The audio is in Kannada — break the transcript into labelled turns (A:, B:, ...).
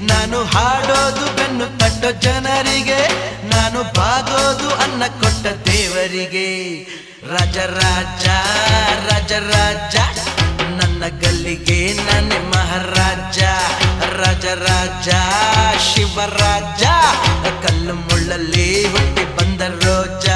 A: ನಾನು ಹಾಡೋದು ಬೆನ್ನು ತಟ್ಟೋ ಜನರಿಗೆ, ನಾನು ಬಾಗೋದು ಅನ್ನ ಕೊಟ್ಟ ದೇವರಿಗೆ. ರಾಜ ರಾಜ ರಾಜ ರಾಜ ನನ್ನ ಗಲ್ಲಿಗೆ ನಾನೇ ಮಹಾರಾಜ. ರಾಜ ರಾಜ ಶಿವರಾಜ ಕಲ್ಲು ಮುಳ್ಳಲ್ಲಿ ಹುಟ್ಟಿ ಬಂದ ರೋಜ.